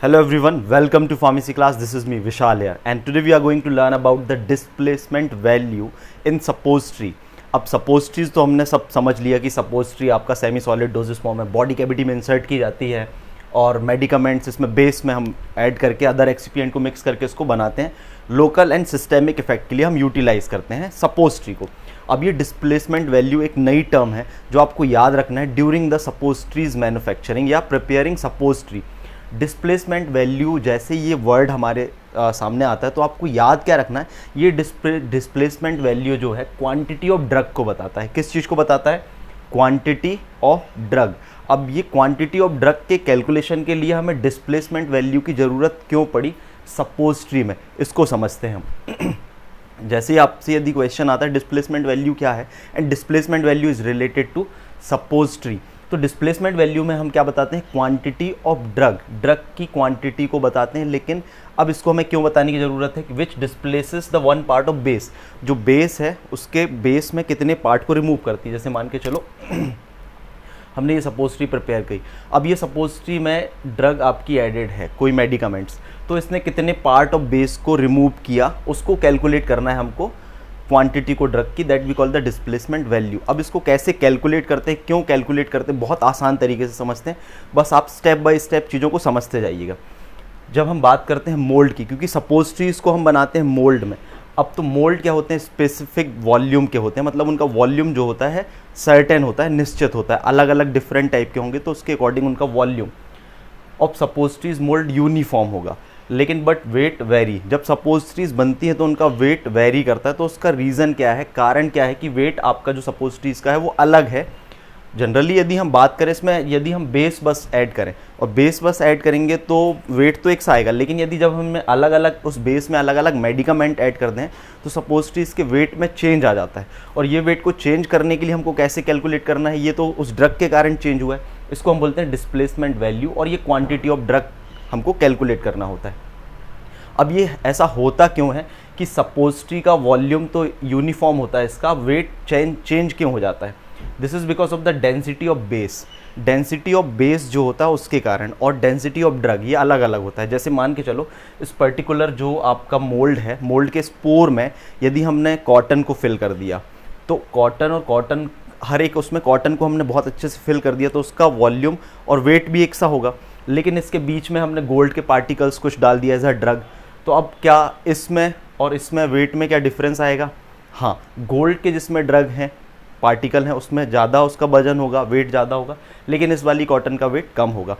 Hello everyone, welcome to pharmacy class. This is me Vishal here and today we are going to learn about the displacement value in suppository. अब suppositories तो हमने सब समझ लिया कि suppository आपका semi solid doses form में body cavity में इंसर्ट की जाती है और मेडिकामेंट्स इसमें बेस में हम ऐड करके अदर एक्सिपिएंट को मिक्स करके इसको बनाते हैं। लोकल एंड सिस्टेमिक इफेक्ट के लिए हम यूटिलाइज करते हैं सपोजिटरी को। अब ये डिस्प्लेसमेंट वैल्यू एक नई टर्म है जो आपको याद रखना है ड्यूरिंग द सपोजिटरीज मैन्युफैक्चरिंग या प्रिपेयरिंग सपोजिटरी। डिस्प्लेसमेंट वैल्यू जैसे ये वर्ड हमारे सामने आता है तो आपको याद क्या रखना है, ये डिस्प्लेसमेंट वैल्यू जो है क्वांटिटी ऑफ ड्रग को बताता है। किस चीज़ को बताता है? Quantity of drug. अब ये क्वांटिटी ऑफ ड्रग के कैलकुलेशन के लिए हमें डिस्प्लेसमेंट वैल्यू की ज़रूरत क्यों पड़ी सपोजिटरी में, इसको समझते हैं हम। जैसे ही आपसे यदि क्वेश्चन आता है डिस्प्लेसमेंट वैल्यू क्या है and displacement value is related to suppository, तो डिस्प्लेसमेंट वैल्यू में हम क्या बताते हैं? क्वांटिटी ऑफ ड्रग, ड्रग की क्वांटिटी को बताते हैं। लेकिन अब इसको हमें क्यों बताने की ज़रूरत है कि which displaces the one part of base, जो बेस है उसके बेस में कितने पार्ट को रिमूव करती है। जैसे मान के चलो हमने ये सपोजिटरी प्रिपेयर की, अब ये सपोजिटरी में ड्रग आपकी एडेड है कोई मेडिकामेंट्स, तो इसने कितने पार्ट ऑफ बेस को रिमूव किया उसको कैलकुलेट करना है हमको, क्वांटिटी को ड्रग की, that we call the displacement value. अब इसको कैसे कैलकुलेट करते हैं, क्यों कैलकुलेट करते हैं, बहुत आसान तरीके से समझते हैं, बस आप स्टेप बाय स्टेप चीज़ों को समझते जाइएगा। जब हम बात करते हैं मोल्ड की, क्योंकि सपोजिटरीज को हम बनाते हैं मोल्ड में, अब तो मोल्ड क्या होते हैं? स्पेसिफिक वॉल्यूम के होते हैं, मतलब उनका वॉल्यूम जो होता है सर्टेन होता है, निश्चित होता है। अलग अलग डिफरेंट टाइप के होंगे तो उसके अकॉर्डिंग उनका volume of suppositories mould uniform होगा, लेकिन बट वेट वेरी। जब सपोजिटरीज बनती है तो उनका वेट वेरी करता है। तो उसका रीज़न क्या है, कारण क्या है कि वेट आपका जो सपोजिटरीज का है वो अलग है। जनरली यदि हम बात करें इसमें, यदि हम बेस बस ऐड करें और बेस बस ऐड करेंगे तो वेट तो एक सा आएगा, लेकिन यदि जब हम अलग अलग उस बेस में अलग अलग मेडिकामेंट ऐड कर दें तो सपोजिटरीज के वेट में चेंज आ जाता है। और ये वेट को चेंज करने के लिए हमको कैसे कैलकुलेट करना है, ये तो उस ड्रग के कारण चेंज हुआ है, इसको हम बोलते हैं डिस्प्लेसमेंट वैल्यू, और ये क्वांटिटी ऑफ ड्रग हमको कैलकुलेट करना होता है। अब ये ऐसा होता क्यों है कि सपोजिटरी का वॉल्यूम तो यूनिफॉर्म होता है, इसका वेट चेंज क्यों हो जाता है? This is because of the density of base. Density of base जो होता है उसके कारण, और डेंसिटी ऑफ ड्रग ये अलग अलग होता है। जैसे मान के चलो इस पर्टिकुलर जो आपका मोल्ड है, मोल्ड के स्पोर में यदि हमने कॉटन को फिल कर दिया, तो कॉटन और कॉटन हर एक उसमें कॉटन को हमने बहुत अच्छे से फिल कर दिया तो उसका वॉल्यूम और वेट भी एक सा होगा। लेकिन इसके बीच में हमने गोल्ड के पार्टिकल्स कुछ डाल दिया एज अ ड्रग, तो अब क्या इसमें और इसमें वेट में क्या डिफरेंस आएगा? हाँ, गोल्ड के जिसमें ड्रग हैं पार्टिकल हैं उसमें ज़्यादा उसका वजन होगा, वेट ज़्यादा होगा, लेकिन इस वाली कॉटन का वेट कम होगा।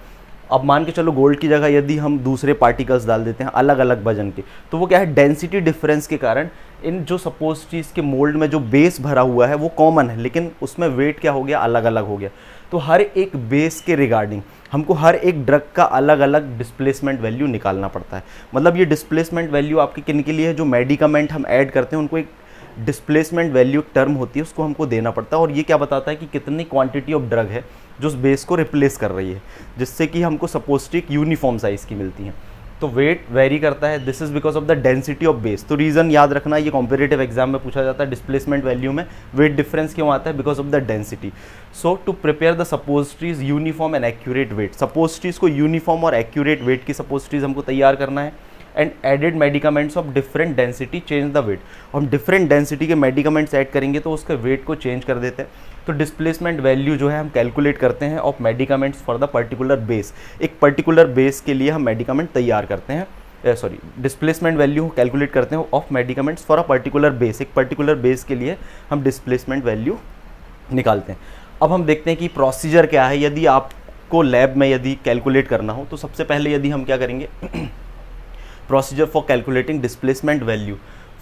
अब मान के चलो गोल्ड की जगह यदि हम दूसरे पार्टिकल्स डाल देते हैं अलग अलग वजन के, तो वो क्या है? डेंसिटी डिफरेंस के कारण इन जो सपोजिटरीज के मोल्ड में जो बेस भरा हुआ है वो कॉमन है, लेकिन उसमें वेट क्या हो गया? अलग अलग हो गया। तो हर एक बेस के रिगार्डिंग हमको हर एक ड्रग का अलग अलग डिस्प्लेसमेंट वैल्यू निकालना पड़ता है। मतलब ये डिस्प्लेसमेंट वैल्यू आपके किन के लिए है? जो मेडिकामेंट हम ऐड करते हैं उनको एक डिस्प्लेसमेंट वैल्यू टर्म होती है, उसको हमको देना पड़ता है। और ये क्या बताता है कि कितनी क्वांटिटी ऑफ ड्रग है जो उस बेस को रिप्लेस कर रही है, जिससे कि हमको सपोजिटरी यूनिफॉर्म साइज़ की मिलती है। तो वेट वेरी करता है, this is because of the density of base. तो रीज़न याद रखना, ये कॉम्पिटिटिव एग्जाम में पूछा जाता है डिस्प्लेसमेंट वैल्यू में वेट डिफरेंस क्यों आता है? Because of the density. So to prepare the suppositories uniform and accurate weight, suppositories को यूनिफॉर्म और एक्यूरेट वेट की सपोजिटरीज हमको तैयार करना है, and added medicaments of different density change the weight. हम डिफरेंट डेंसिटी के मेडिकामेंट्स ऐड करेंगे तो उसके वेट को चेंज कर देते हैं। तो डिस्प्लेसमेंट वैल्यू जो है हम कैलकुलेट करते हैं of medicaments for the particular base. एक पर्टिकुलर बेस के लिए हम मेडिकामेंट तैयार करते हैं, डिस्प्लेसमेंट वैल्यू कैलकुलेट करते हैं of medicaments for a particular base. एक पर्टिकुलर बेस के लिए हम डिस्प्लेसमेंट वैल्यू निकालते हैं। अब हम देखते हैं कि प्रोसीजर क्या है यदि आपको लैब में यदि कैलकुलेट करना हो। तो सबसे पहले यदि हम क्या करेंगे, procedure for calculating displacement value,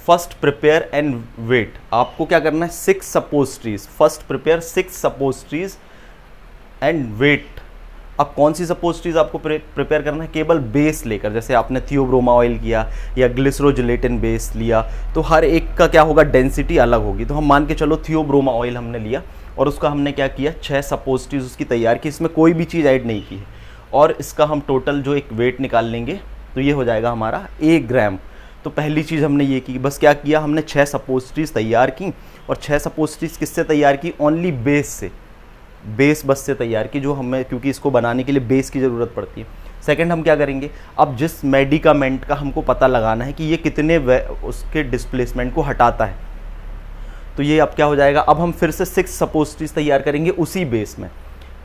first prepare and weight. आपको क्या करना है? 6 suppositories, first prepare 6 suppositories and weight. अब कौन सी सपोजिटरीज आपको प्रिपेयर करना है? केवल बेस लेकर, जैसे आपने थियोब्रोमा ऑयल किया या ग्लिसरोजिलेटिन बेस लिया, तो हर एक का क्या होगा? डेंसिटी अलग होगी। तो हम मान के चलो थियोब्रोमा ऑयल हमने लिया और उसका हमने क्या किया? 6 सपोजिटरीज उसकी तैयार की, इसमें कोई भी चीज़ ऐड नहीं की है, और इसका हम टोटल जो एक वेट निकाल लेंगे तो ये हो जाएगा हमारा 1 ग्राम। तो पहली चीज़ हमने ये की, बस क्या किया? हमने 6 सपोजिटरीज तैयार की, और 6 सपोजिटरीज किससे तैयार की? ओनली बेस से। बेस बस से तैयार की, जो हमें क्योंकि इसको बनाने के लिए बेस की ज़रूरत पड़ती है। सेकंड हम क्या करेंगे, अब जिस मेडिकामेंट का हमको पता लगाना है कि ये कितने उसके डिस्प्लेसमेंट को हटाता है, तो ये अब क्या हो जाएगा, अब हम फिर से 6 सपोजिटरीज तैयार करेंगे उसी बेस में।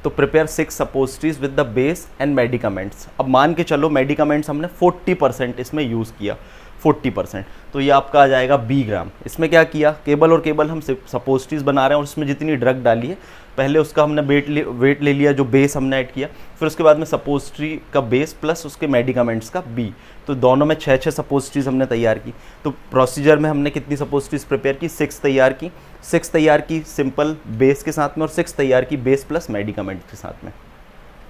तो prepare 6 suppositories with the base and medicaments. अब मान के चलो मेडिकामेंट्स हमने 40% इसमें यूज़ किया, 40%, तो ये आपका आ जाएगा बी ग्राम। इसमें क्या किया, केबल और केबल हम सपोजिटरीज बना रहे हैं और उसमें जितनी ड्रग डाली है, पहले उसका हमने वेट ले लिया जो बेस हमने ऐड किया, फिर उसके बाद में सपोजिटरी का बेस प्लस उसके मेडिकामेंट्स का बी, तो दोनों में 6 सपोजिटरीज हमने तैयार की। तो प्रोसीजर में हमने कितनी सपोजिटरीज प्रिपेयर की, 6 तैयार की, 6 तैयार की सिंपल बेस के साथ में और 6 तैयार की बेस प्लस मेडिकामेंट के साथ में।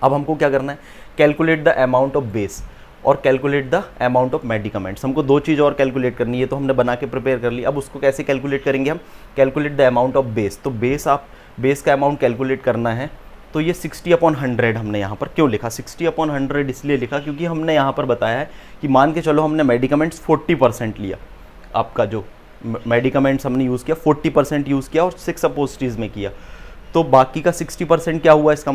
अब हमको क्या करना है, calculate the amount of base और calculate the amount of medicaments. हमको 2 चीज़ और कैलकुलेट करनी है, तो हमने बना के प्रिपेयर कर ली। अब उसको कैसे कैलकुलेट करेंगे हम, calculate the amount of base. तो बेस का अमाउंट कैलकुलेट करना है, तो ये 60/100 हमने यहाँ पर क्यों लिखा, 60/100 इसलिए लिखा क्योंकि हमने यहाँ पर बताया है कि मान के चलो हमने मेडिकामेंट्स 40% लिया, आपका जो मेडिकामेंट्स हमने यूज़ किया 40% यूज़ किया और 6 सपोजिटरीज में किया, तो बाकी का 60% क्या हुआ, इसका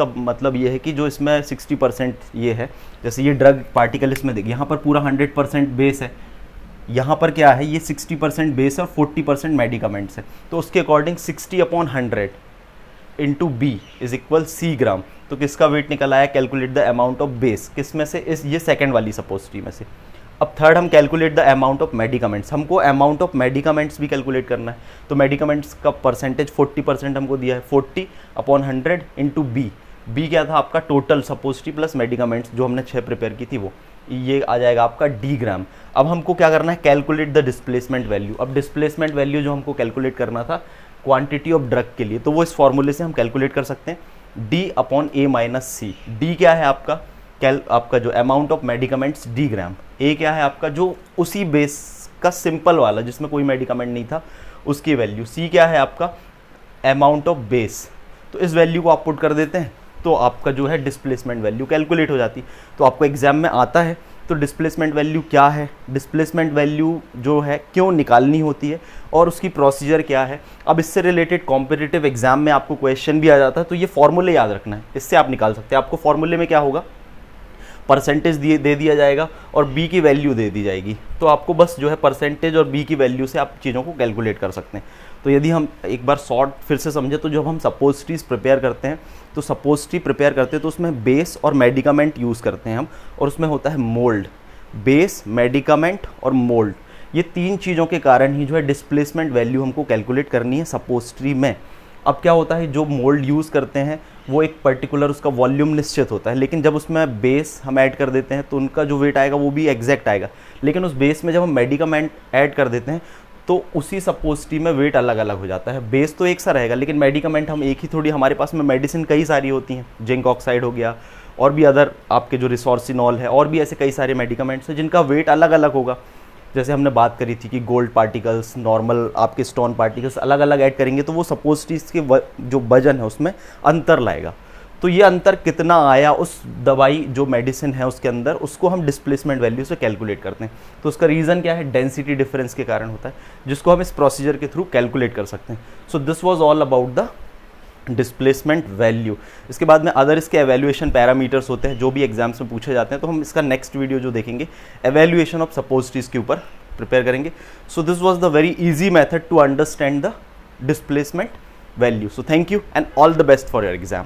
मतलब ये है कि जो इसमें 60% ये है, जैसे ये ड्रग पार्टिकल इसमें देखिए यहाँ पर पूरा 100% बेस है, यहाँ पर क्या है ये 60% बेस है और 40% मेडिकामेंट्स है, तो उसके according 60/100 into B is equal C gram. तो किसका वेट निकल आया, calculate the amount of base, किस में से, इस ये सेकंड वाली सपोजिटरी में से। अब थर्ड हम calculate the amount of medicaments, हमको अमाउंट ऑफ मेडिकामेंट्स भी कैलकुलेट करना है। तो मेडिकामेंट्स का परसेंटेज 40% हमको दिया है, 40/100 इंटू बी। बी क्या था आपका, टोटल सपोजिटरी प्लस मेडिकामेंट्स जो हमने 6 प्रिपेयर की थी वो, ये आ जाएगा आपका डी ग्राम। अब हमको क्या करना है, कैलकुलेट द डिस्प्लेसमेंट वैल्यू। अब डिस्प्लेसमेंट वैल्यू जो हमको कैलकुलेट करना था क्वांटिटी ऑफ ड्रग के लिए, तो वो इस फॉर्मूले से हम कैलकुलेट कर सकते हैं, D/A-C। डी क्या है आपका जो अमाउंट ऑफ मेडिकामेंट्स डी ग्राम, ए क्या है आपका जो उसी बेस का सिंपल वाला जिसमें कोई मेडिकामेंट नहीं था उसकी वैल्यू, सी क्या है आपका अमाउंट ऑफ बेस। तो इस वैल्यू को आप पुट कर देते हैं तो आपका जो है डिस्प्लेसमेंट वैल्यू कैलकुलेट हो जाती। तो आपको एग्जाम में आता है तो डिस्प्लेसमेंट वैल्यू क्या है, डिस्प्लेसमेंट वैल्यू जो है क्यों निकालनी होती है और उसकी प्रोसीजर क्या है। अब इससे रिलेटेड कॉम्पिटिटिव एग्जाम में आपको क्वेश्चन भी आ जाता है, तो ये फॉर्मूले याद रखना है, इससे आप निकाल सकते हैं। आपको फॉर्मूले में क्या होगा, परसेंटेज दे दिया जाएगा और बी की वैल्यू दे दी जाएगी, तो आपको बस जो है परसेंटेज और बी की वैल्यू से आप चीज़ों को कैलकुलेट कर सकते हैं। तो यदि हम एक बार शॉर्ट फिर से समझे, तो जब हम सपोजिटरीज प्रिपेयर करते हैं तो सपोजिटरी प्रिपेयर करते हैं तो उसमें बेस और मेडिकामेंट यूज़ करते हैं हम, और उसमें होता है मोल्ड, बेस मेडिकामेंट और मोल्ड। ये 3 चीज़ों के कारण ही जो है डिस्प्लेसमेंट वैल्यू हमको कैलकुलेट करनी है सपोजिटरी में। अब क्या होता है, जो मोल्ड यूज़ करते हैं वो एक पर्टिकुलर उसका वॉल्यूम निश्चित होता है, लेकिन जब उसमें बेस हम ऐड कर देते हैं तो उनका जो वेट आएगा वो भी एग्जैक्ट आएगा। लेकिन उस बेस में जब हम मेडिकामेंट ऐड कर देते हैं तो उसी सपोजिटरी में वेट अलग अलग हो जाता है। बेस तो एक सा रहेगा लेकिन मेडिकामेंट हम एक ही, थोड़ी हमारे पास में मेडिसिन कई सारी होती हैं, जिंक ऑक्साइड हो गया और भी अदर आपके जो रिसोर्सिनॉल है और भी ऐसे कई सारे मेडिकामेंट्स हैं जिनका वेट अलग अलग होगा। जैसे हमने बात करी थी कि गोल्ड पार्टिकल्स, नॉर्मल आपके स्टोन पार्टिकल्स अलग अलग ऐड करेंगे तो वो सपोजिटरीज के जो वजन है उसमें अंतर लाएगा। तो ये अंतर कितना आया उस दवाई जो मेडिसिन है उसके अंदर, उसको हम डिस्प्लेसमेंट वैल्यू से कैलकुलेट करते हैं। तो उसका रीज़न क्या है, डेंसिटी डिफरेंस के कारण होता है, जिसको हम इस प्रोसीजर के थ्रू कैलकुलेट कर सकते हैं। सो this was all about the displacement value. इसके बाद में अदर इसके एवेल्यूएशन पैरामीटर्स होते हैं जो भी एग्जाम्स में पूछे जाते हैं, तो हम इसका नेक्स्ट वीडियो जो देखेंगे एवेल्यूएशन ऑफ सपोजिटरीज के ऊपर प्रिपेयर करेंगे। So this was the very easy method to understand the displacement value. So thank you and all the best for your exam.